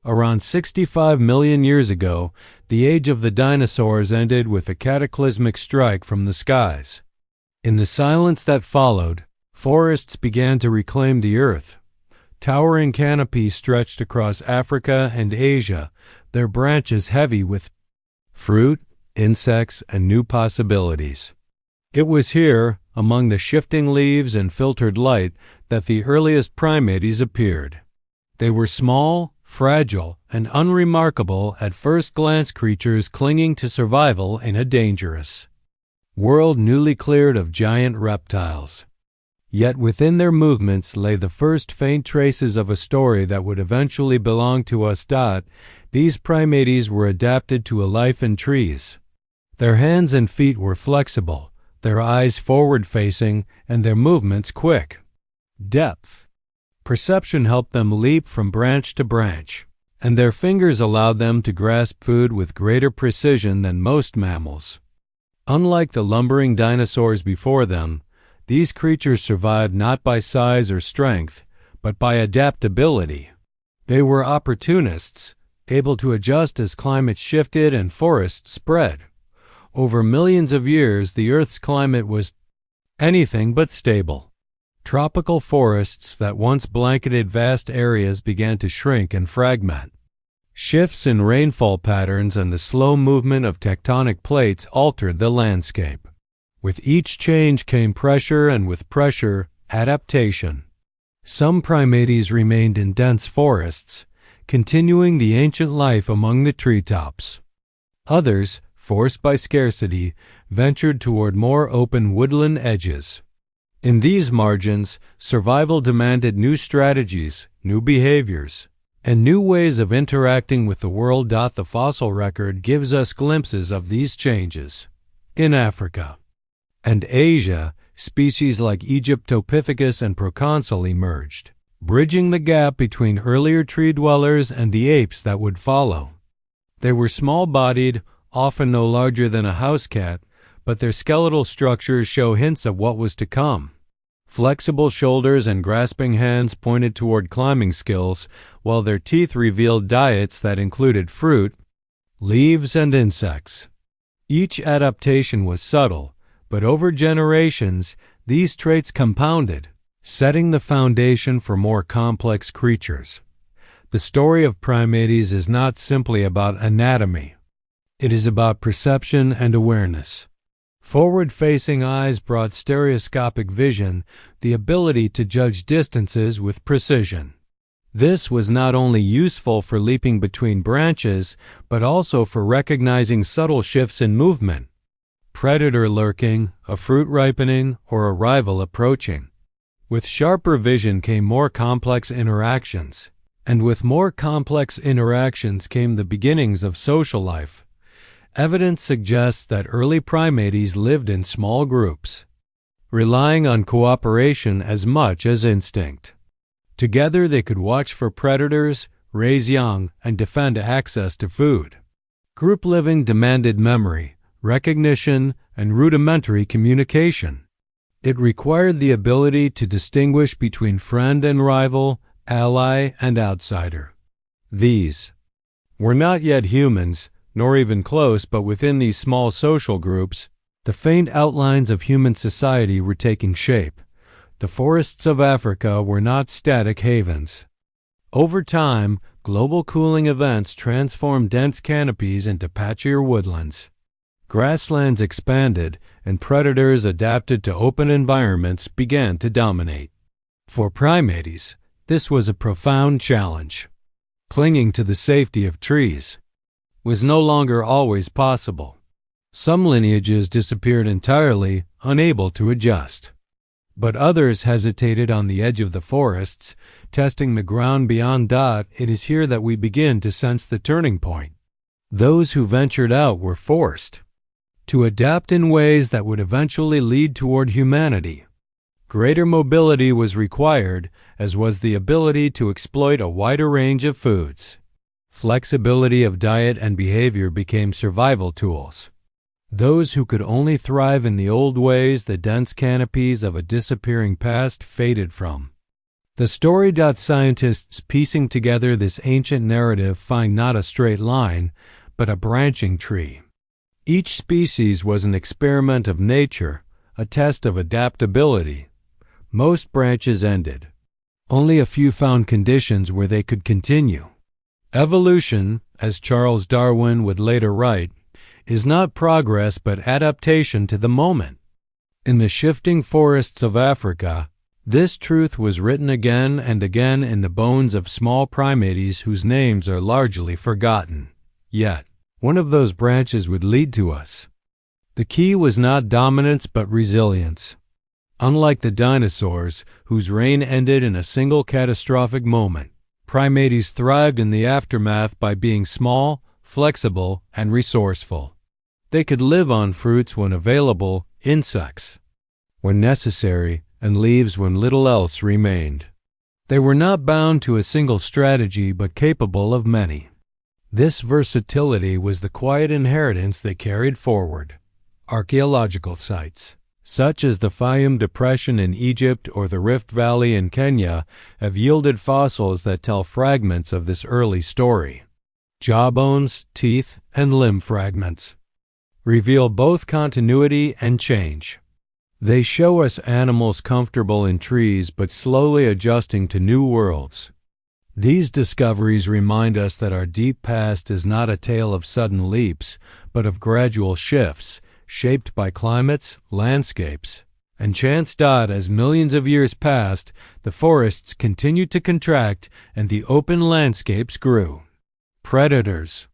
Around 65 million years ago, the age of the dinosaurs ended with a cataclysmic strike from the skies. In the silence that followed, forests began to reclaim the earth. Towering canopies stretched across Africa and Asia, their branches heavy with fruit, insects, and new possibilities. It was here, among the shifting leaves and filtered light, that the earliest primates appeared. They were small, fragile, and unremarkable at first glance, creatures clinging to survival in a dangerous world newly cleared of giant reptiles. Yet within their movements lay the first faint traces of a story that would eventually belong to us. These primates were adapted to a life in trees. Their hands and feet were flexible, their eyes forward-facing, and their movements quick. Depth. Perception helped them leap from branch to branch, and their fingers allowed them to grasp food with greater precision than most mammals. Unlike the lumbering dinosaurs before them, these creatures survived not by size or strength, but by adaptability. They were opportunists, able to adjust as climate shifted and forests spread. Over millions of years, the Earth's climate was anything but stable. Tropical forests that once blanketed vast areas began to shrink and fragment. Shifts in rainfall patterns and the slow movement of tectonic plates altered the landscape. With each change came pressure, and with pressure, adaptation. Some primates remained in dense forests, continuing the ancient life among the treetops. Others, forced by scarcity, ventured toward more open woodland edges. In these margins, survival demanded new strategies, new behaviors, and new ways of interacting with the world. The fossil record gives us glimpses of these changes. In Africa and Asia, species like Egyptopithecus and Proconsul emerged, bridging the gap between earlier tree dwellers and the apes that would follow. They were small-bodied, often no larger than a house cat, but their skeletal structures show hints of what was to come. Flexible shoulders and grasping hands pointed toward climbing skills, while their teeth revealed diets that included fruit, leaves, and insects. Each adaptation was subtle, but over generations, these traits compounded, setting the foundation for more complex creatures. The story of primates is not simply about anatomy. It is about perception and awareness. Forward-facing eyes brought stereoscopic vision, the ability to judge distances with precision. This was not only useful for leaping between branches, but also for recognizing subtle shifts in movement. Predator lurking, a fruit ripening, or a rival approaching. With sharper vision came more complex interactions, and with more complex interactions came the beginnings of social life. Evidence suggests that early primates lived in small groups, relying on cooperation as much as instinct. Together they could watch for predators, raise young, and defend access to food. Group living demanded memory, recognition, and rudimentary communication. It required the ability to distinguish between friend and rival, ally and outsider. These were not yet humans, nor even close, but within these small social groups, the faint outlines of human society were taking shape. The forests of Africa were not static havens. Over time, global cooling events transformed dense canopies into patchier woodlands. Grasslands expanded, and predators adapted to open environments began to dominate. For primates, this was a profound challenge. Clinging to the safety of trees was no longer always possible. Some lineages disappeared entirely, unable to adjust. But others hesitated on the edge of the forests, testing the ground beyond. It is here that we begin to sense the turning point. Those who ventured out were forced to adapt in ways that would eventually lead toward humanity. Greater mobility was required, as was the ability to exploit a wider range of foods. Flexibility of diet and behavior became survival tools. Those who could only thrive in the old ways, the dense canopies of a disappearing past, faded from The story. Scientists piecing together this ancient narrative find not a straight line, but a branching tree. Each species was an experiment of nature, a test of adaptability. Most branches ended. Only a few found conditions where they could continue. Evolution, as Charles Darwin would later write, is not progress but adaptation to the moment. In the shifting forests of Africa, this truth was written again and again in the bones of small primates whose names are largely forgotten. Yet, one of those branches would lead to us. The key was not dominance but resilience. Unlike the dinosaurs, whose reign ended in a single catastrophic moment, primates thrived in the aftermath by being small, flexible, and resourceful. They could live on fruits when available, insects when necessary, and leaves when little else remained. They were not bound to a single strategy but capable of many. This versatility was the quiet inheritance they carried forward. Archaeological sites, such as the Fayum Depression in Egypt or the Rift Valley in Kenya, have yielded fossils that tell fragments of this early story. Jawbones, teeth, and limb fragments reveal both continuity and change. They show us animals comfortable in trees but slowly adjusting to new worlds. These discoveries remind us that our deep past is not a tale of sudden leaps, but of gradual shifts, shaped by climates, landscapes, and chance. As millions of years passed, the forests continued to contract and the open landscapes grew. Predators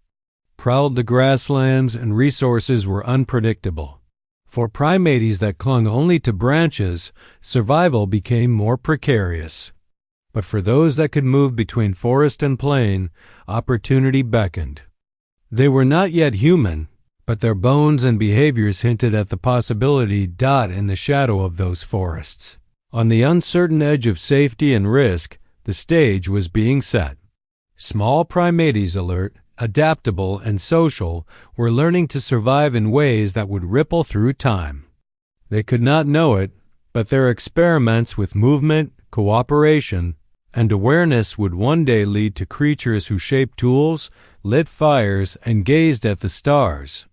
prowled the grasslands and resources were unpredictable. For primates that clung only to branches, survival became more precarious. But for those that could move between forest and plain, opportunity beckoned. They were not yet human, but their bones and behaviors hinted at the possibility. In the shadow of those forests, on the uncertain edge of safety and risk, the stage was being set. Small primates, alert, adaptable, and social, were learning to survive in ways that would ripple through time. They could not know it, but their experiments with movement, cooperation, and awareness would one day lead to creatures who shaped tools, lit fires, and gazed at the stars.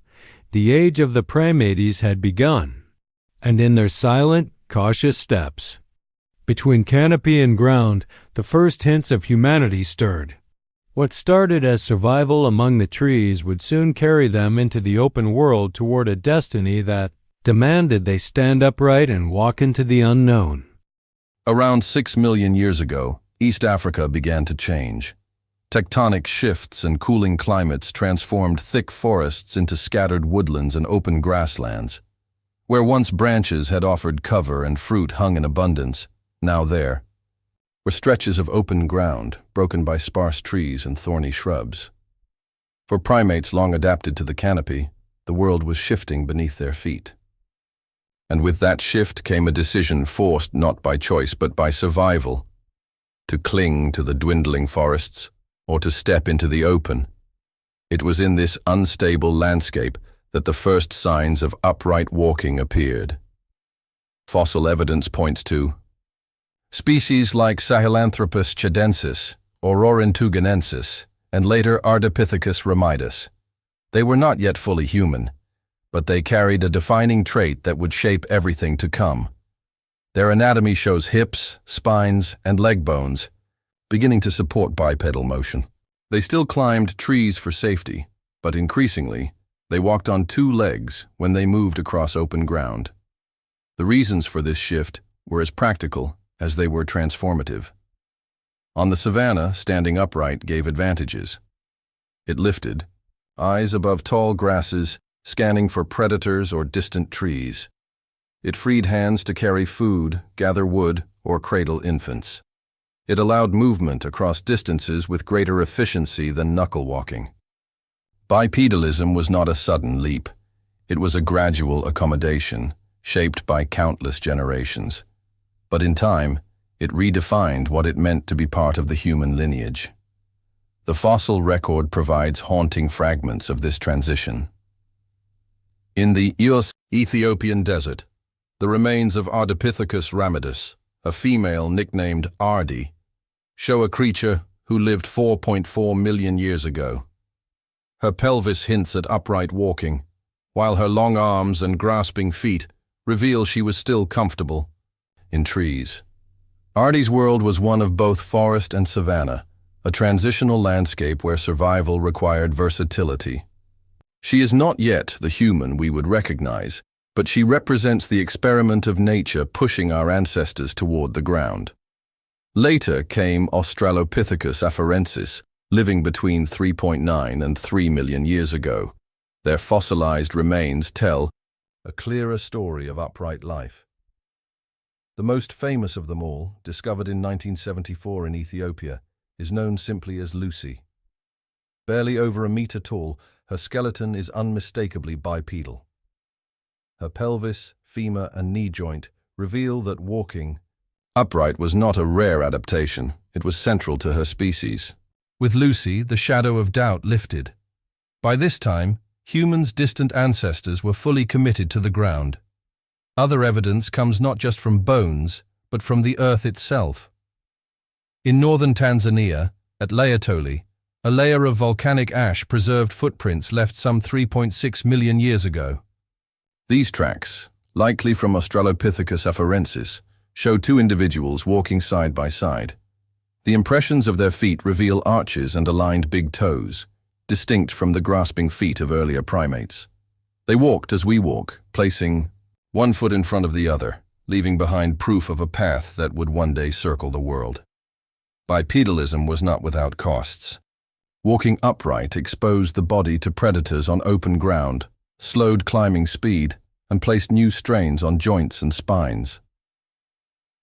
The age of the primates had begun, and in their silent, cautious steps, between canopy and ground, the first hints of humanity stirred. What started as survival among the trees would soon carry them into the open world toward a destiny that demanded they stand upright and walk into the unknown. Around 6 million years ago, East Africa began to change. Tectonic shifts and cooling climates transformed thick forests into scattered woodlands and open grasslands. Where once branches had offered cover and fruit hung in abundance, now there were stretches of open ground, broken by sparse trees and thorny shrubs. For primates long adapted to the canopy, the world was shifting beneath their feet. And with that shift came a decision forced not by choice but by survival: to cling to the dwindling forests or to step into the open. It was in this unstable landscape that the first signs of upright walking appeared. Fossil evidence points to species like Sahelanthropus chidensis, Aurorintuganensis, and later Ardipithecus ramidus. They were not yet fully human, but they carried a defining trait that would shape everything to come. Their anatomy shows hips, spines, and leg bones, beginning to support bipedal motion. They still climbed trees for safety, but increasingly, they walked on 2 legs when they moved across open ground. The reasons for this shift were as practical as they were transformative. On the savanna, standing upright gave advantages. It lifted, eyes above tall grasses, scanning for predators or distant trees. It freed hands to carry food, gather wood, or cradle infants. It allowed movement across distances with greater efficiency than knuckle walking. Bipedalism was not a sudden leap. It was a gradual accommodation, shaped by countless generations. But in time, it redefined what it meant to be part of the human lineage. The fossil record provides haunting fragments of this transition. In the Ethiopian desert, the remains of Ardipithecus ramidus, a female nicknamed Ardi, show a creature who lived 4.4 million years ago. Her pelvis hints at upright walking, while her long arms and grasping feet reveal she was still comfortable in trees. Ardi's world was one of both forest and savanna, a transitional landscape where survival required versatility. She is not yet the human we would recognize, but she represents the experiment of nature pushing our ancestors toward the ground. Later came Australopithecus afarensis, living between 3.9 and 3 million years ago. Their fossilized remains tell a clearer story of upright life. The most famous of them all, discovered in 1974 in Ethiopia, is known simply as Lucy. Barely over a meter tall, her skeleton is unmistakably bipedal. Her pelvis, femur, and knee joint reveal that walking upright was not a rare adaptation, it was central to her species. With Lucy, the shadow of doubt lifted. By this time, humans' distant ancestors were fully committed to the ground. Other evidence comes not just from bones, but from the earth itself. In northern Tanzania, at Laetoli, a layer of volcanic ash preserved footprints left some 3.6 million years ago. These tracks, likely from Australopithecus afarensis, show two individuals walking side by side. The impressions of their feet reveal arches and aligned big toes, distinct from the grasping feet of earlier primates. They walked as we walk, placing one foot in front of the other, leaving behind proof of a path that would one day circle the world. Bipedalism was not without costs. Walking upright exposed the body to predators on open ground, slowed climbing speed, and placed new strains on joints and spines.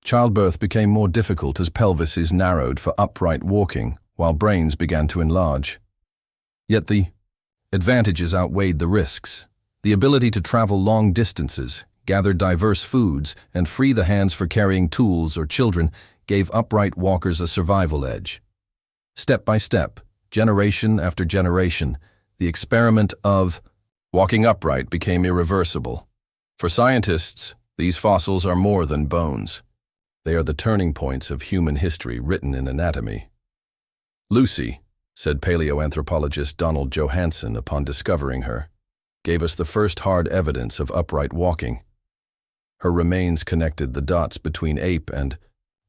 Childbirth became more difficult as pelvises narrowed for upright walking, while brains began to enlarge. Yet the advantages outweighed the risks. The ability to travel long distances, gather diverse foods, and free the hands for carrying tools or children gave upright walkers a survival edge. Step by step, generation after generation, the experiment of walking upright became irreversible. For scientists, these fossils are more than bones. They are the turning points of human history written in anatomy. Lucy, said paleoanthropologist Donald Johanson upon discovering her, gave us the first hard evidence of upright walking. Her remains connected the dots between ape and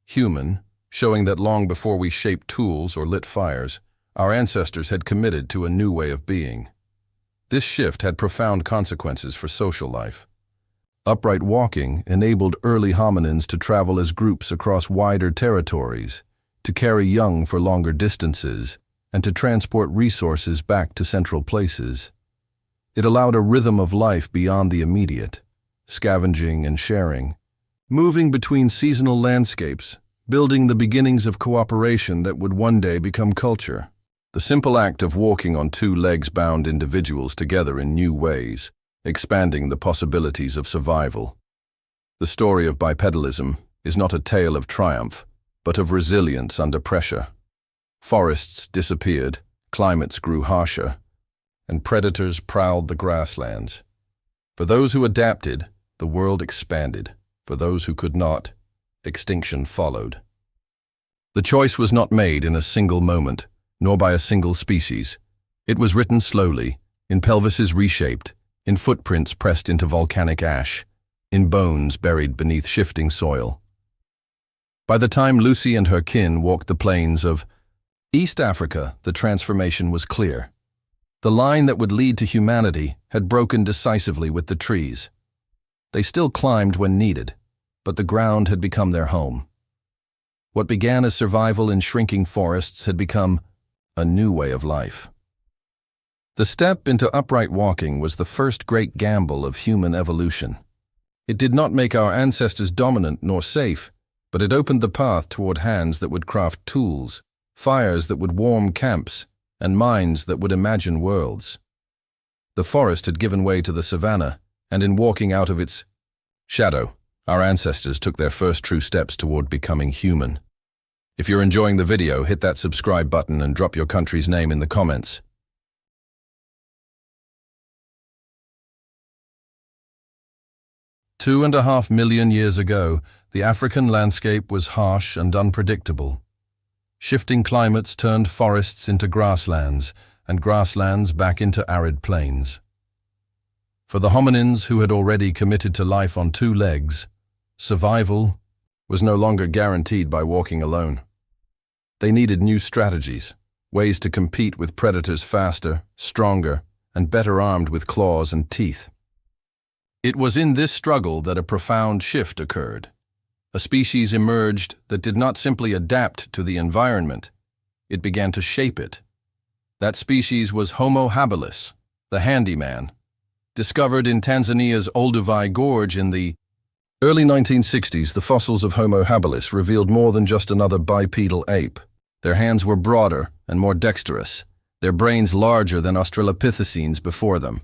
human, showing that long before we shaped tools or lit fires, our ancestors had committed to a new way of being. This shift had profound consequences for social life. Upright walking enabled early hominins to travel as groups across wider territories, to carry young for longer distances, and to transport resources back to central places. It allowed a rhythm of life beyond the immediate, scavenging and sharing, moving between seasonal landscapes, building the beginnings of cooperation that would one day become culture. The simple act of walking on two legs bound individuals together in new ways, expanding the possibilities of survival. The story of bipedalism is not a tale of triumph, but of resilience under pressure. Forests disappeared, climates grew harsher, and predators prowled the grasslands. For those who adapted, the world expanded. For those who could not, extinction followed. The choice was not made in a single moment, nor by a single species. It was written slowly, in pelvises reshaped, in footprints pressed into volcanic ash, in bones buried beneath shifting soil. By the time Lucy and her kin walked the plains of East Africa, the transformation was clear. The line that would lead to humanity had broken decisively with the trees. They still climbed when needed, but the ground had become their home. What began as survival in shrinking forests had become a new way of life. The step into upright walking was the first great gamble of human evolution. It did not make our ancestors dominant nor safe, but it opened the path toward hands that would craft tools, fires that would warm camps, and minds that would imagine worlds. The forest had given way to the savanna, and in walking out of its shadow, our ancestors took their first true steps toward becoming human. If you're enjoying the video, hit that subscribe button and drop your country's name in the comments. 2.5 million years ago, the African landscape was harsh and unpredictable. Shifting climates turned forests into grasslands, and grasslands back into arid plains. For the hominins who had already committed to life on two legs, survival was no longer guaranteed by walking alone. They needed new strategies, ways to compete with predators faster, stronger, and better armed with claws and teeth. It was in this struggle that a profound shift occurred. A species emerged that did not simply adapt to the environment, it began to shape it. That species was Homo habilis, the handyman, discovered in Tanzania's Olduvai Gorge in the early 1960s. The fossils of Homo habilis revealed more than just another bipedal ape. Their hands were broader and more dexterous, their brains larger than Australopithecines before them.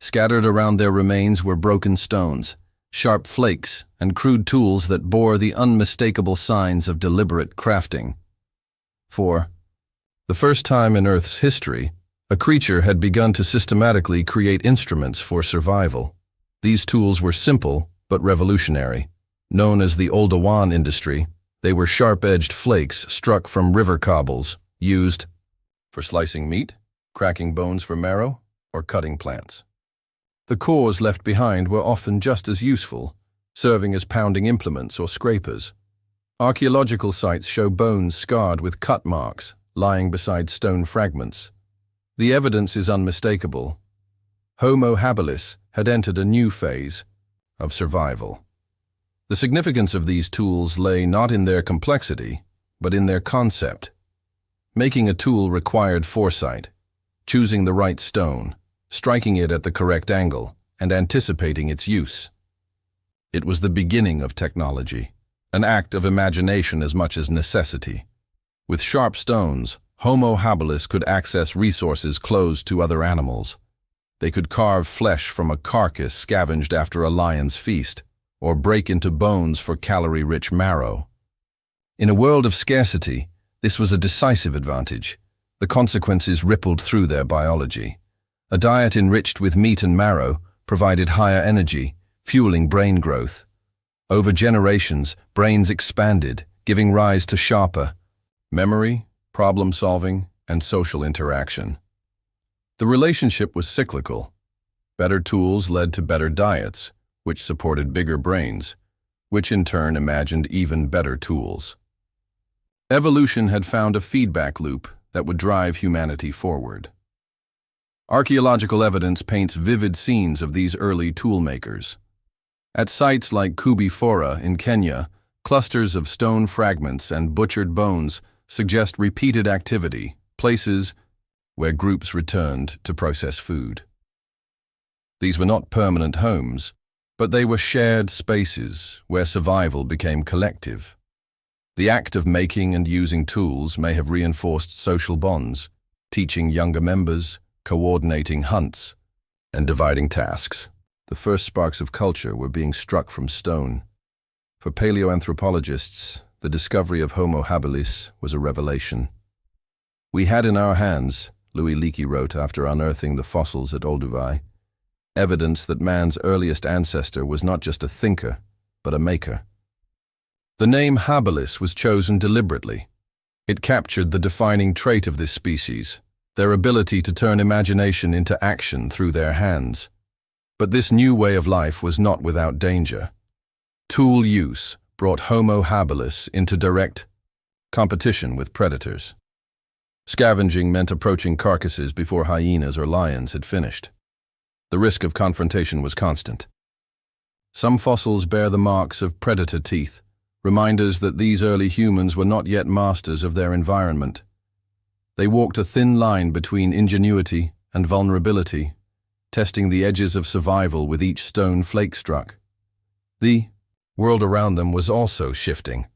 Scattered around their remains were broken stones, sharp flakes, and crude tools that bore the unmistakable signs of deliberate crafting. For the first time in Earth's history, a creature had begun to systematically create instruments for survival. These tools were simple but revolutionary. Known as the Oldowan industry, they were sharp-edged flakes struck from river cobbles, used for slicing meat, cracking bones for marrow, or cutting plants. The cores left behind were often just as useful, serving as pounding implements or scrapers. Archaeological sites show bones scarred with cut marks, lying beside stone fragments. The evidence is unmistakable. Homo habilis had entered a new phase of survival. The significance of these tools lay not in their complexity, but in their concept. Making a tool required foresight, choosing the right stone, striking it at the correct angle, and anticipating its use. It was the beginning of technology, an act of imagination as much as necessity. With sharp stones, Homo habilis could access resources closed to other animals. They could carve flesh from a carcass scavenged after a lion's feast, or break into bones for calorie-rich marrow. In a world of scarcity, this was a decisive advantage. The consequences rippled through their biology. A diet enriched with meat and marrow provided higher energy, fueling brain growth. Over generations, brains expanded, giving rise to sharper memory, problem-solving, and social interaction. The relationship was cyclical. Better tools led to better diets, which supported bigger brains, which in turn imagined even better tools. Evolution had found a feedback loop that would drive humanity forward. Archaeological evidence paints vivid scenes of these early toolmakers. At sites like Kubi Fora in Kenya, clusters of stone fragments and butchered bones suggest repeated activity, places where groups returned to process food. These were not permanent homes, but they were shared spaces where survival became collective. The act of making and using tools may have reinforced social bonds, teaching younger members, coordinating hunts, and dividing tasks. The first sparks of culture were being struck from stone. For paleoanthropologists, the discovery of Homo habilis was a revelation. "We had in our hands," Louis Leakey wrote after unearthing the fossils at Olduvai, "evidence that man's earliest ancestor was not just a thinker, but a maker." The name habilis was chosen deliberately. It captured the defining trait of this species, their ability to turn imagination into action through their hands. But this new way of life was not without danger. Tool use brought Homo habilis into direct competition with predators. Scavenging meant approaching carcasses before hyenas or lions had finished. The risk of confrontation was constant. Some fossils bear the marks of predator teeth, reminders that these early humans were not yet masters of their environment. They walked a thin line between ingenuity and vulnerability, testing the edges of survival with each stone flake struck. The world around them was also shifting.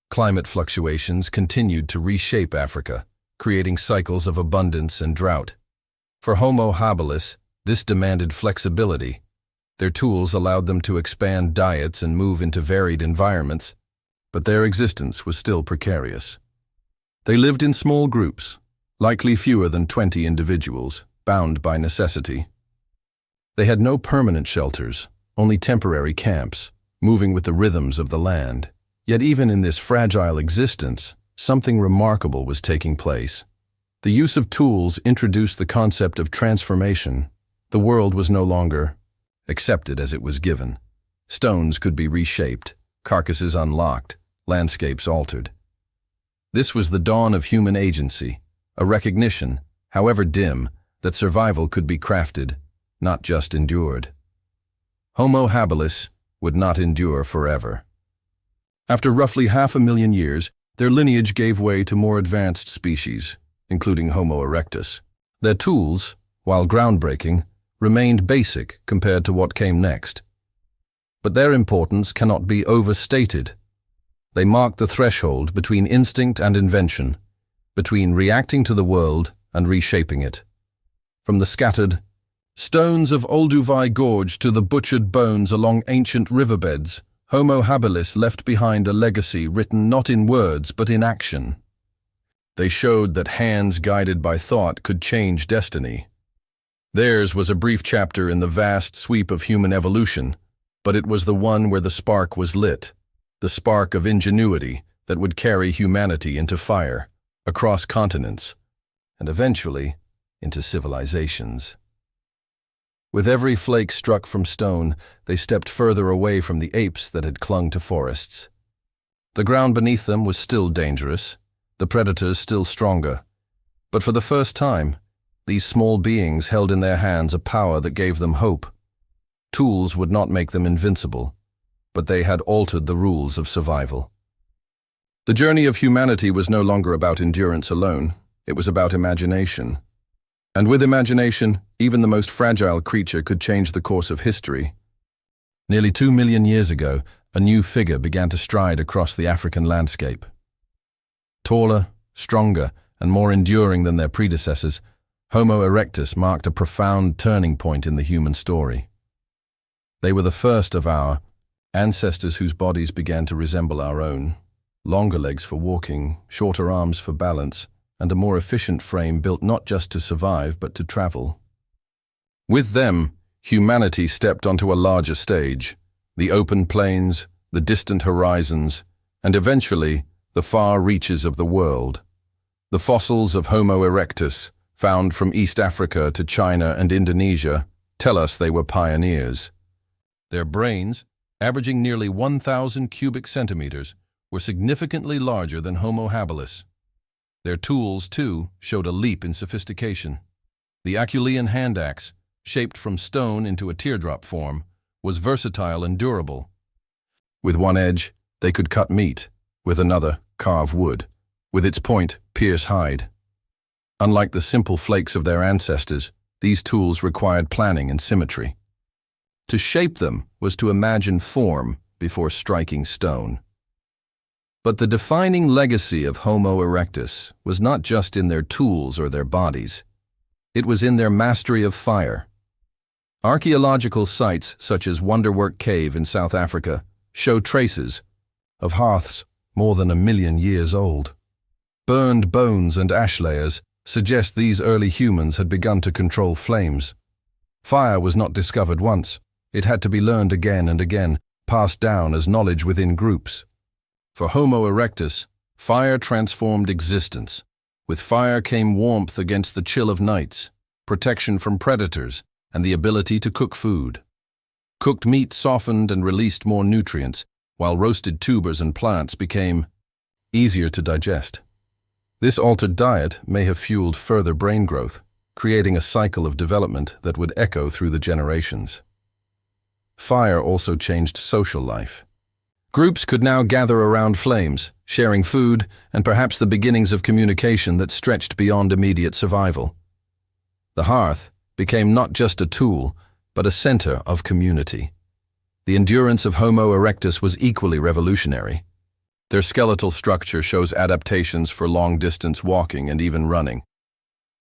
Climate fluctuations continued to reshape Africa, creating cycles of abundance and drought. For Homo habilis, this demanded flexibility. Their tools allowed them to expand diets and move into varied environments, but their existence was still precarious. They lived in small groups, likely fewer than 20 individuals, bound by necessity. They had no permanent shelters only temporary camps, moving with the rhythms of the land. Yet even in this fragile existence, something remarkable was taking place. The use of tools introduced the concept of transformation. The world was no longer accepted as it was given. Stones could be reshaped, carcasses unlocked, landscapes altered. This was the dawn of human agency, a recognition, however dim, that survival could be crafted, not just endured. Homo habilis would not endure forever. After roughly 500,000 years, their lineage gave way to more advanced species, including Homo erectus. Their tools, while groundbreaking, remained basic compared to what came next. But their importance cannot be overstated. They marked the threshold between instinct and invention, between reacting to the world and reshaping it. From the scattered stones of Olduvai Gorge to the butchered bones along ancient riverbeds, Homo habilis left behind a legacy written not in words but in action. They showed that hands guided by thought could change destiny. Theirs was a brief chapter in the vast sweep of human evolution, but it was the one where the spark was lit, the spark of ingenuity that would carry humanity into fire, across continents, and eventually into civilizations. With every flake struck from stone, they stepped further away from the apes that had clung to forests. The ground beneath them was still dangerous, the predators still stronger, but for the first time, these small beings held in their hands a power that gave them hope. Tools would not make them invincible, but they had altered the rules of survival. The journey of humanity was no longer about endurance alone, it was about imagination. And with imagination, even the most fragile creature could change the course of history. Nearly 2 million years ago, a new figure began to stride across the African landscape. Taller, stronger, and more enduring than their predecessors, Homo erectus marked a profound turning point in the human story. They were the first of our ancestors whose bodies began to resemble our own. Longer legs for walking, shorter arms for balance, and a more efficient frame built not just to survive but to travel. With them, humanity stepped onto a larger stage, the open plains, the distant horizons, and eventually the far reaches of the world. The fossils of Homo erectus, found from East Africa to China and Indonesia, tell us they were pioneers. Their brains, averaging nearly 1,000 cubic centimeters, were significantly larger than Homo habilis. Their tools, too, showed a leap in sophistication. The Aculean hand axe, shaped from stone into a teardrop form, was versatile and durable. With one edge, they could cut meat, with another, carve wood, with its point, pierce hide. Unlike the simple flakes of their ancestors, these tools required planning and symmetry. To shape them was to imagine form before striking stone. But the defining legacy of Homo erectus was not just in their tools or their bodies. It was in their mastery of fire. Archaeological sites such as Wonderwork Cave in South Africa show traces of hearths more than 1 million years old. Burned bones and ash layers suggest these early humans had begun to control flames. Fire was not discovered once. It had to be learned again and again, passed down as knowledge within groups. For Homo erectus, fire transformed existence. With fire came warmth against the chill of nights, protection from predators, and the ability to cook food. Cooked meat softened and released more nutrients, while roasted tubers and plants became easier to digest. This altered diet may have fueled further brain growth, creating a cycle of development that would echo through the generations. Fire also changed social life. Groups could now gather around flames, sharing food and perhaps the beginnings of communication that stretched beyond immediate survival. The hearth became not just a tool, but a center of community. The endurance of Homo erectus was equally revolutionary. Their skeletal structure shows adaptations for long-distance walking and even running.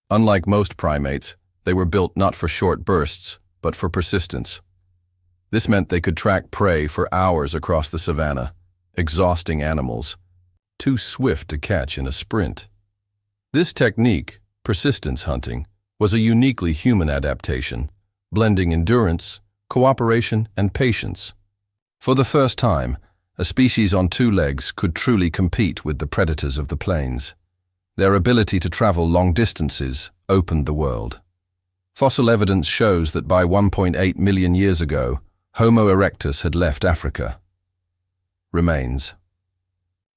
Unlike most primates, they were built not for short bursts, but for persistence. This meant they could track prey for hours across the savanna, exhausting animals, too swift to catch in a sprint. This technique, persistence hunting, was a uniquely human adaptation, blending endurance cooperation, and patience. For the first time, a species on two legs could truly compete with the predators of the plains. Their ability to travel long distances opened the world. Fossil evidence shows that by 1.8 million years ago, Homo erectus had left Africa. Remains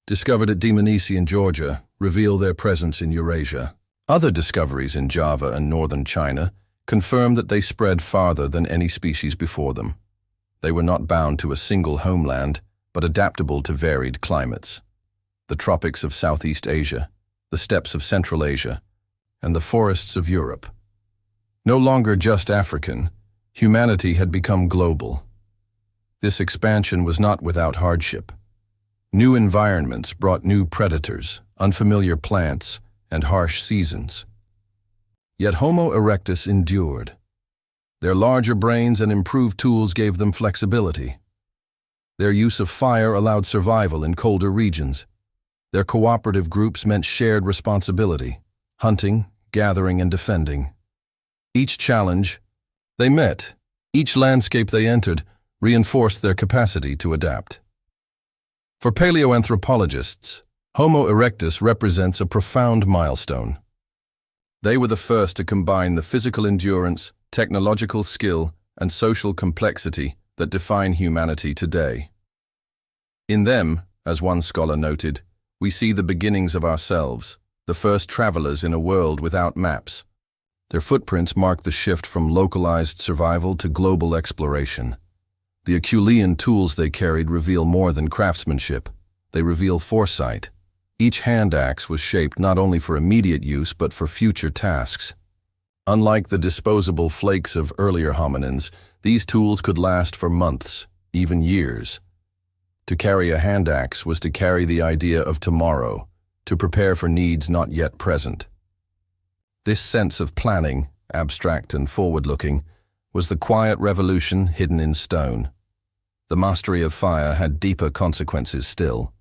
discovered at Dmanisi in Georgia reveal their presence in Eurasia. Other discoveries in Java and northern China confirm that they spread farther than any species before them. They were not bound to a single homeland, but adaptable to varied climates. The tropics of Southeast Asia, the steppes of Central Asia, and the forests of Europe. No longer just African, humanity had become global. This expansion was not without hardship. New environments brought new predators, unfamiliar plants, and harsh seasons. Yet Homo erectus endured. Their larger brains and improved tools gave them flexibility. Their use of fire allowed survival in colder regions. Their cooperative groups meant shared responsibility, hunting, gathering, and defending. Each challenge they met, each landscape they entered, reinforced their capacity to adapt. For paleoanthropologists, Homo erectus represents a profound milestone. They were the first to combine the physical endurance, technological skill, and social complexity that define humanity today. In them, as one scholar noted, we see the beginnings of ourselves, the first travelers in a world without maps. Their footprints mark the shift from localized survival to global exploration. The Herculean tools they carried reveal more than craftsmanship. They reveal foresight. Each hand axe was shaped not only for immediate use but for future tasks. Unlike the disposable flakes of earlier hominins, these tools could last for months, even years. To carry a hand axe was to carry the idea of tomorrow, to prepare for needs not yet present. This sense of planning, abstract and forward-looking, was the quiet revolution hidden in stone. The mastery of fire had deeper consequences still.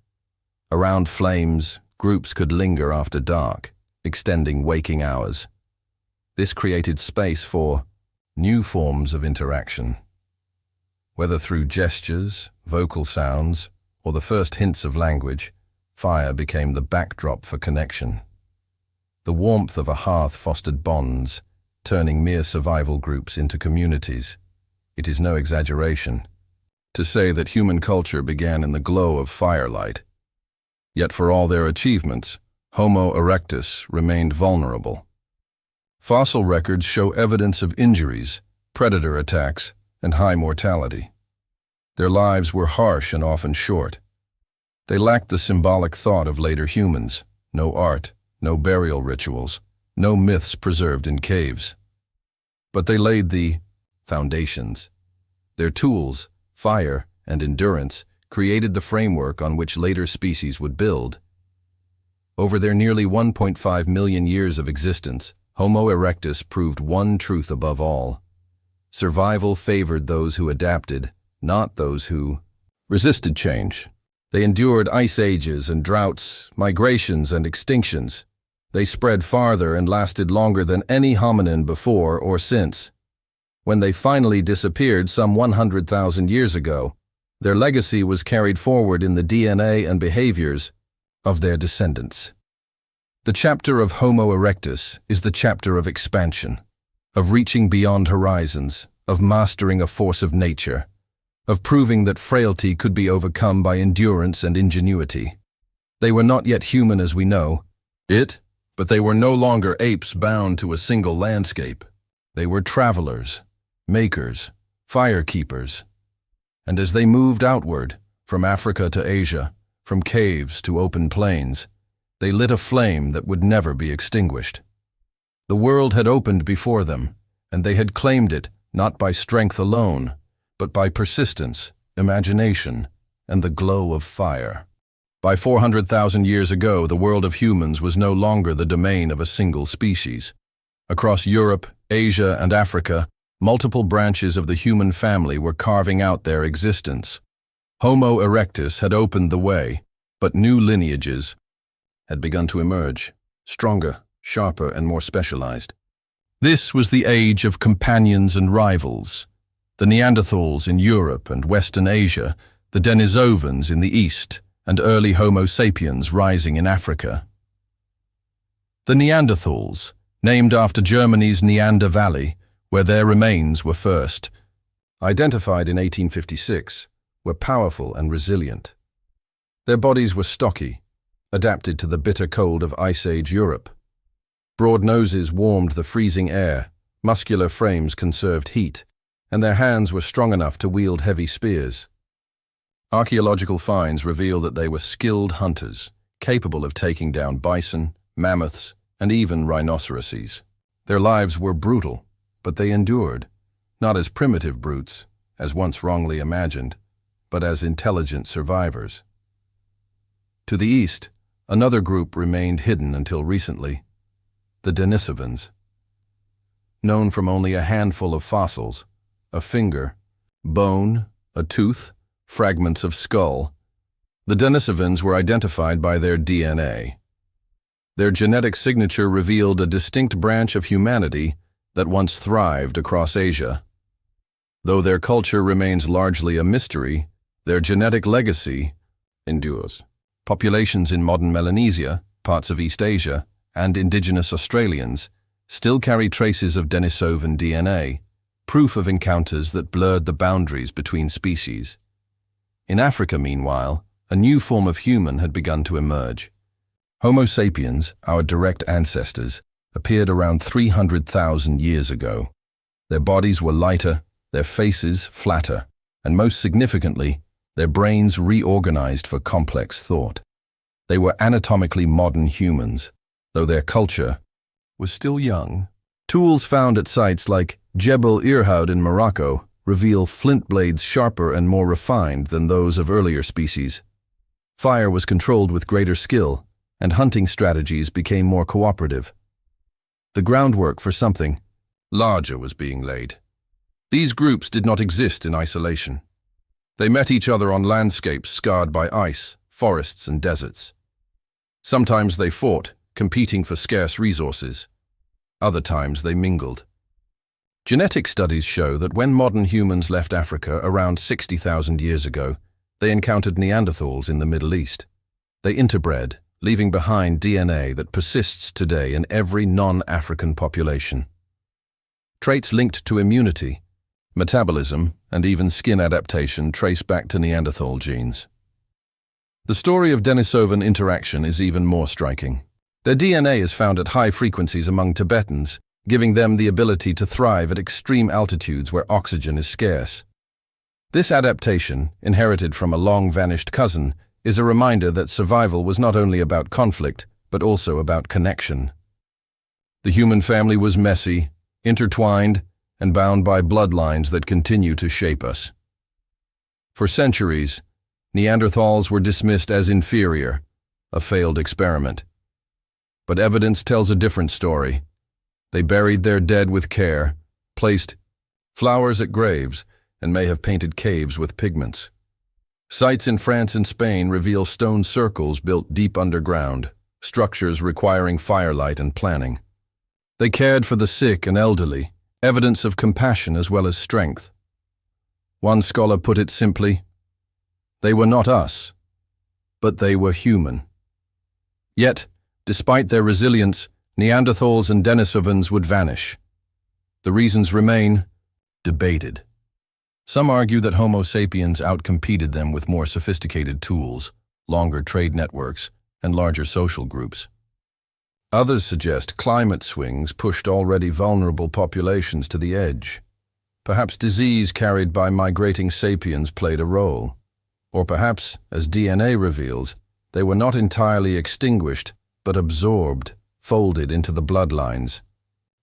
Around flames, groups could linger after dark, extending waking hours. This created space for new forms of interaction. Whether through gestures, vocal sounds, or the first hints of language, fire became the backdrop for connection. The warmth of a hearth fostered bonds, turning mere survival groups into communities. It is no exaggeration to say that human culture began in the glow of firelight. Yet for all their achievements, Homo erectus remained vulnerable. Fossil records show evidence of injuries, predator attacks, and high mortality. Their lives were harsh and often short. They lacked the symbolic thought of later humans, no art, no burial rituals, no myths preserved in caves. But they laid the foundations. Their tools, fire, and endurance created the framework on which later species would build. Over their nearly 1.5 million years of existence, Homo erectus proved one truth above all. Survival favored those who adapted, not those who resisted change. They endured ice ages and droughts, migrations and extinctions. They spread farther and lasted longer than any hominin before or since. When they finally disappeared some 100,000 years ago, their legacy was carried forward in the DNA and behaviors of their descendants. The chapter of Homo erectus is the chapter of expansion, of reaching beyond horizons, of mastering a force of nature, of proving that frailty could be overcome by endurance and ingenuity. They were not yet human as we know it, but they were no longer apes bound to a single landscape. They were travelers, makers, firekeepers. And as they moved outward, from Africa to Asia, from caves to open plains, they lit a flame that would never be extinguished. The world had opened before them, and they had claimed it not by strength alone, but by persistence, imagination, and the glow of fire. By 400,000 years ago, the world of humans was no longer the domain of a single species. Across Europe, Asia, and Africa, multiple branches of the human family were carving out their existence. Homo erectus had opened the way, but new lineages had begun to emerge, stronger, sharper, and more specialized. This was the age of companions and rivals, the Neanderthals in Europe and Western Asia, the Denisovans in the East, and early Homo sapiens rising in Africa. The Neanderthals, named after Germany's Neander Valley, where their remains were first, identified in 1856, were powerful and resilient. Their bodies were stocky, adapted to the bitter cold of Ice Age Europe. Broad noses warmed the freezing air, muscular frames conserved heat, and their hands were strong enough to wield heavy spears. Archaeological finds reveal that they were skilled hunters, capable of taking down bison, mammoths, and even rhinoceroses. Their lives were brutal, but they endured, not as primitive brutes, as once wrongly imagined, but as intelligent survivors. To the east, another group remained hidden until recently, the Denisovans. Known from only a handful of fossils, a finger, bone, a tooth, fragments of skull, the Denisovans were identified by their DNA. Their genetic signature revealed a distinct branch of humanity that once thrived across Asia. Though their culture remains largely a mystery, their genetic legacy endures. Populations in modern Melanesia, parts of East Asia, and indigenous Australians still carry traces of Denisovan DNA, proof of encounters that blurred the boundaries between species. In Africa, meanwhile, a new form of human had begun to emerge. Homo sapiens, our direct ancestors, appeared around 300,000 years ago. Their bodies were lighter, their faces flatter, and most significantly, their brains reorganized for complex thought. They were anatomically modern humans, though their culture was still young. Tools found at sites like Jebel Irhoud in Morocco reveal flint blades sharper and more refined than those of earlier species. Fire was controlled with greater skill, and hunting strategies became more cooperative. The groundwork for something larger was being laid. These groups did not exist in isolation. They met each other on landscapes scarred by ice, forests, and deserts. Sometimes they fought, competing for scarce resources. Other times they mingled. Genetic studies show that when modern humans left Africa around 60,000 years ago, they encountered Neanderthals in the Middle East. They interbred, leaving behind DNA that persists today in every non-African population. Traits linked to immunity, metabolism, and even skin adaptation trace back to Neanderthal genes. The story of Denisovan interaction is even more striking. Their DNA is found at high frequencies among Tibetans, giving them the ability to thrive at extreme altitudes where oxygen is scarce. This adaptation, inherited from a long-vanished cousin, is a reminder that survival was not only about conflict, but also about connection. The human family was messy, intertwined, and bound by bloodlines that continue to shape us. For centuries, Neanderthals were dismissed as inferior, a failed experiment. But evidence tells a different story. They buried their dead with care, placed flowers at graves, and may have painted caves with pigments. Sites in France and Spain reveal stone circles built deep underground, structures requiring firelight and planning. They cared for the sick and elderly, evidence of compassion as well as strength. One scholar put it simply, they were not us, but they were human. Yet, despite their resilience, Neanderthals and Denisovans would vanish. The reasons remain debated. Some argue that Homo sapiens outcompeted them with more sophisticated tools, longer trade networks, and larger social groups. Others suggest climate swings pushed already vulnerable populations to the edge. Perhaps disease carried by migrating sapiens played a role. Or perhaps, as DNA reveals, they were not entirely extinguished, but absorbed, folded into the bloodlines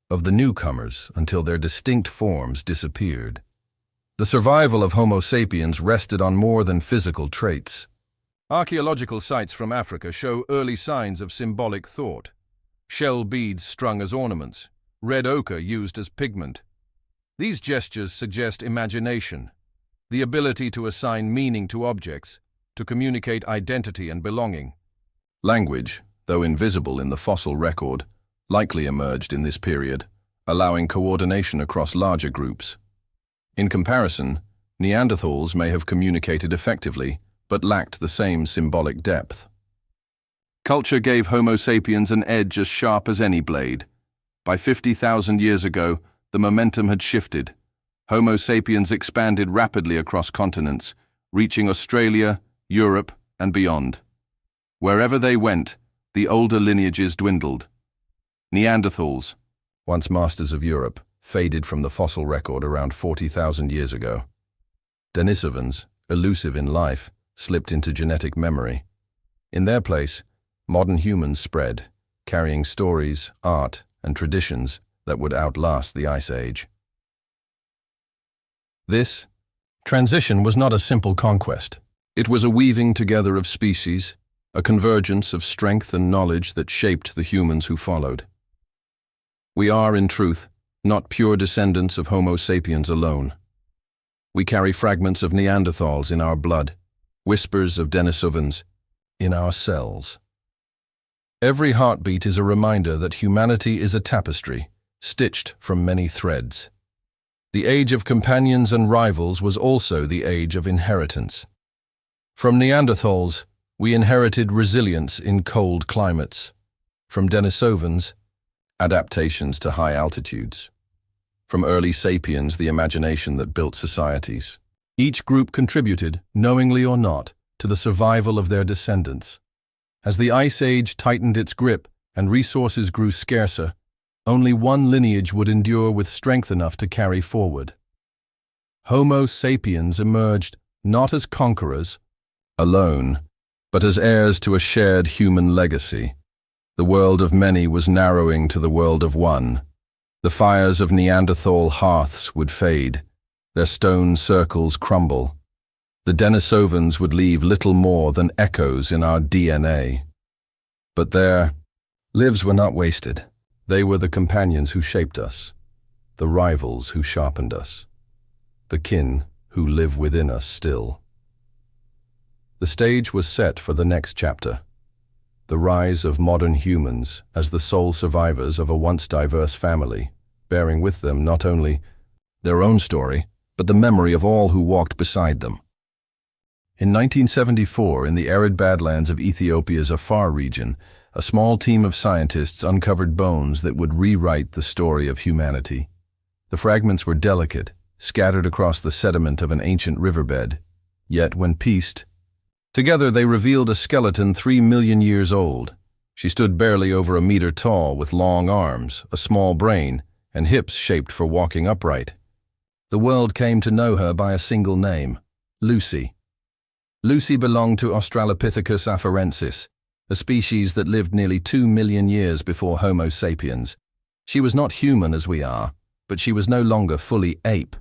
of the newcomers until their distinct forms disappeared. The survival of Homo sapiens rested on more than physical traits. Archaeological sites from Africa show early signs of symbolic thought. Shell beads strung as ornaments, red ochre used as pigment. These gestures suggest imagination, the ability to assign meaning to objects, to communicate identity and belonging. Language, though invisible in the fossil record, likely emerged in this period, allowing coordination across larger groups. In comparison, Neanderthals may have communicated effectively, but lacked the same symbolic depth. Culture gave Homo sapiens an edge as sharp as any blade. By 50,000 years ago, the momentum had shifted. Homo sapiens expanded rapidly across continents, reaching Australia, Europe, and beyond. Wherever they went, the older lineages dwindled. Neanderthals, once masters of Europe, faded from the fossil record around 40,000 years ago. Denisovans, elusive in life, slipped into genetic memory. In their place, modern humans spread, carrying stories, art, and traditions that would outlast the Ice Age. This transition was not a simple conquest. It was a weaving together of species, a convergence of strength and knowledge that shaped the humans who followed. We are, in truth, not pure descendants of Homo sapiens alone. We carry fragments of Neanderthals in our blood, whispers of Denisovans in our cells. Every heartbeat is a reminder that humanity is a tapestry, stitched from many threads. The age of companions and rivals was also the age of inheritance. From Neanderthals, we inherited resilience in cold climates. From Denisovans, adaptations to high altitudes. From early sapiens, the imagination that built societies. Each group contributed, knowingly or not, to the survival of their descendants. As the Ice Age tightened its grip and resources grew scarcer, only one lineage would endure with strength enough to carry forward. Homo sapiens emerged not as conquerors, alone, but as heirs to a shared human legacy. The world of many was narrowing to the world of one. The fires of Neanderthal hearths would fade, their stone circles crumble. The Denisovans would leave little more than echoes in our DNA. But their lives were not wasted. They were the companions who shaped us, the rivals who sharpened us, the kin who live within us still. The stage was set for the next chapter, the rise of modern humans as the sole survivors of a once diverse family, bearing with them not only their own story, but the memory of all who walked beside them. In 1974, in the arid badlands of Ethiopia's Afar region, a small team of scientists uncovered bones that would rewrite the story of humanity. The fragments were delicate, scattered across the sediment of an ancient riverbed, yet when pieced together they revealed a skeleton 3 million years old. She stood barely over a meter tall with long arms, a small brain, and hips shaped for walking upright. The world came to know her by a single name, Lucy. Lucy belonged to Australopithecus afarensis, a species that lived nearly 2 million years before Homo sapiens. She was not human as we are, but she was no longer fully ape.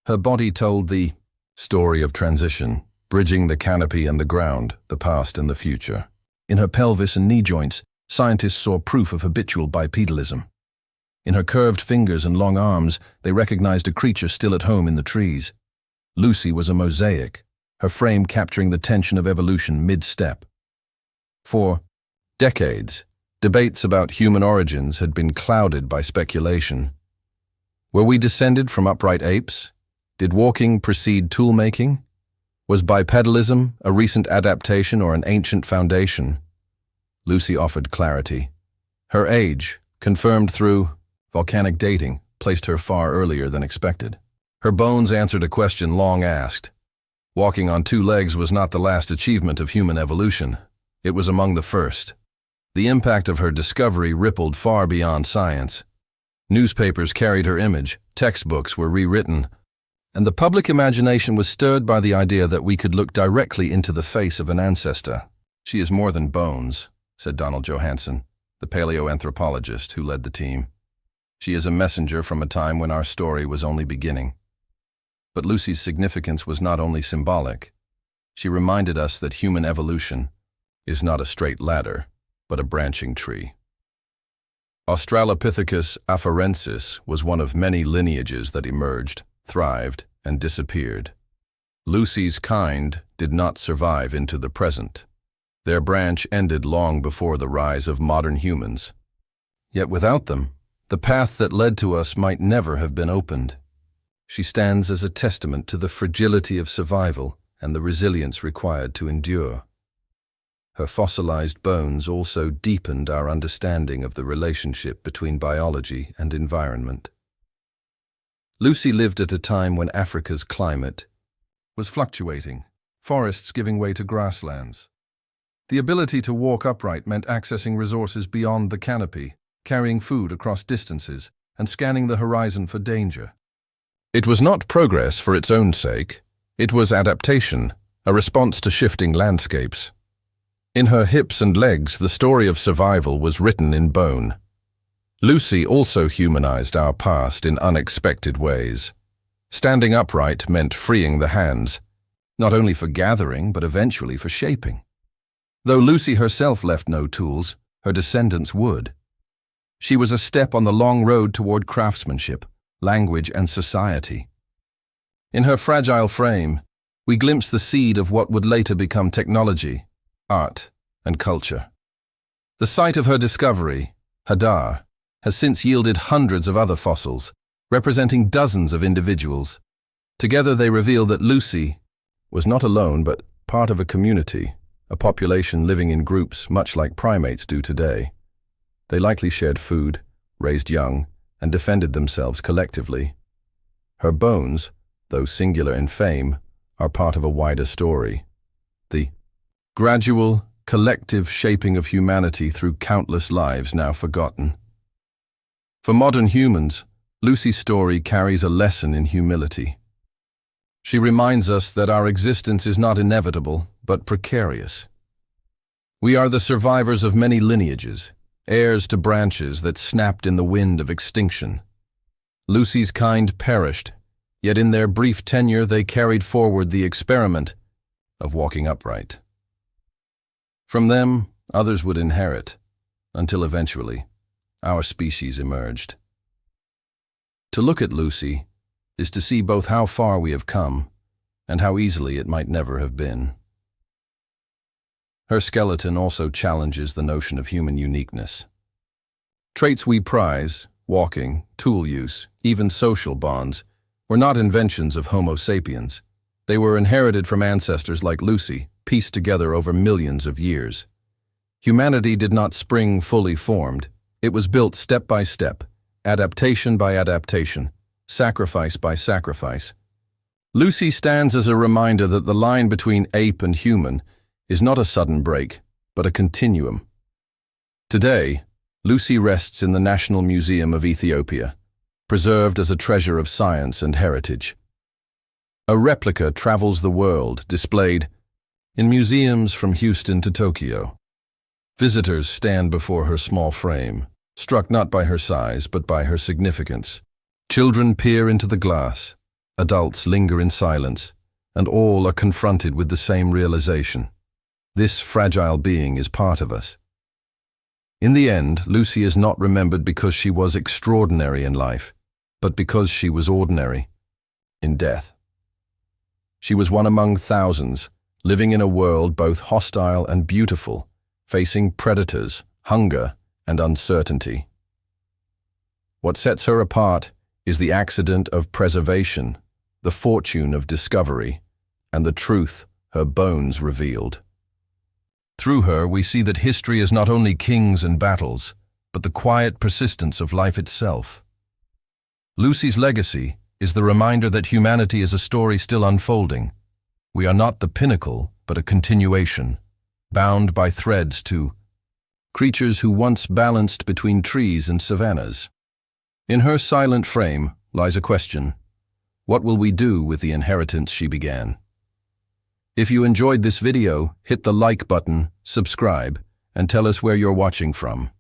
Her body told the story of transition, bridging the canopy and the ground, the past and the future. In her pelvis and knee joints, scientists saw proof of habitual bipedalism. In her curved fingers and long arms, they recognized a creature still at home in the trees. Lucy was a mosaic, her frame capturing the tension of evolution mid-step. For decades, debates about human origins had been clouded by speculation. Were we descended from upright apes? Did walking precede tool-making? Was bipedalism a recent adaptation or an ancient foundation? Lucy offered clarity. Her age, confirmed through volcanic dating, placed her far earlier than expected. Her bones answered a question long asked. Walking on 2 legs was not the last achievement of human evolution. It was among the first. The impact of her discovery rippled far beyond science. Newspapers carried her image, textbooks were rewritten, and the public imagination was stirred by the idea that we could look directly into the face of an ancestor. She is more than bones, said Donald Johanson, the paleoanthropologist who led the team. She is a messenger from a time when our story was only beginning. But Lucy's significance was not only symbolic. She reminded us that human evolution is not a straight ladder, but a branching tree. Australopithecus afarensis was one of many lineages that emerged, thrived, and disappeared. Lucy's kind did not survive into the present. Their branch ended long before the rise of modern humans. Yet without them, the path that led to us might never have been opened. she stands as a testament to the fragility of survival and the resilience required to endure. Her fossilized bones also deepened our understanding of the relationship between biology and environment. Lucy lived at a time when Africa's climate was fluctuating, forests giving way to grasslands. The ability to walk upright meant accessing resources beyond the canopy, carrying food across distances, and scanning the horizon for danger. It was not progress for its own sake. It was adaptation, a response to shifting landscapes. In her hips and legs, the story of survival was written in bone. Lucy also humanized our past in unexpected ways. Standing upright meant freeing the hands, not only for gathering, but eventually for shaping. Though Lucy herself left no tools, her descendants would. She was a step on the long road toward craftsmanship, language, and society. In her fragile frame, we glimpse the seed of what would later become technology, art, and culture. The site of her discovery, Hadar, has since yielded hundreds of other fossils, representing dozens of individuals. Together they reveal that Lucy was not alone but part of a community, a population living in groups much like primates do today. They likely shared food, raised young, and defended themselves collectively. Her bones, though singular in fame, are part of a wider story. The gradual, collective shaping of humanity through countless lives now forgotten. For modern humans, Lucy's story carries a lesson in humility. She reminds us that our existence is not inevitable, but precarious. We are the survivors of many lineages, heirs to branches that snapped in the wind of extinction. Lucy's kind perished, yet in their brief tenure they carried forward the experiment of walking upright. From them, others would inherit, until eventually, our species emerged. To look at Lucy is to see both how far we have come and how easily it might never have been. Her skeleton also challenges the notion of human uniqueness. Traits we prize, walking, tool use, even social bonds, were not inventions of Homo sapiens. They were inherited from ancestors like Lucy, pieced together over millions of years. Humanity did not spring fully formed. It was built step by step, adaptation by adaptation, sacrifice by sacrifice. Lucy stands as a reminder that the line between ape and human is not a sudden break, but a continuum. Today, Lucy rests in the National Museum of Ethiopia, preserved as a treasure of science and heritage. A replica travels the world, displayed in museums from Houston to Tokyo. Visitors stand before her small frame, struck not by her size but by her significance. Children peer into the glass, adults linger in silence, and all are confronted with the same realization. This fragile being is part of us. In the end, Lucy is not remembered because she was extraordinary in life, but because she was ordinary in death. She was one among thousands, living in a world both hostile and beautiful, facing predators, hunger, and uncertainty. What sets her apart is the accident of preservation, the fortune of discovery, and the truth her bones revealed. Through her, we see that history is not only kings and battles, but the quiet persistence of life itself. Lucy's legacy is the reminder that humanity is a story still unfolding. We are not the pinnacle, but a continuation, bound by threads to creatures who once balanced between trees and savannas. In her silent frame lies a question: what will we do with the inheritance she began? If you enjoyed this video, hit the like button, subscribe, and tell us where you're watching from.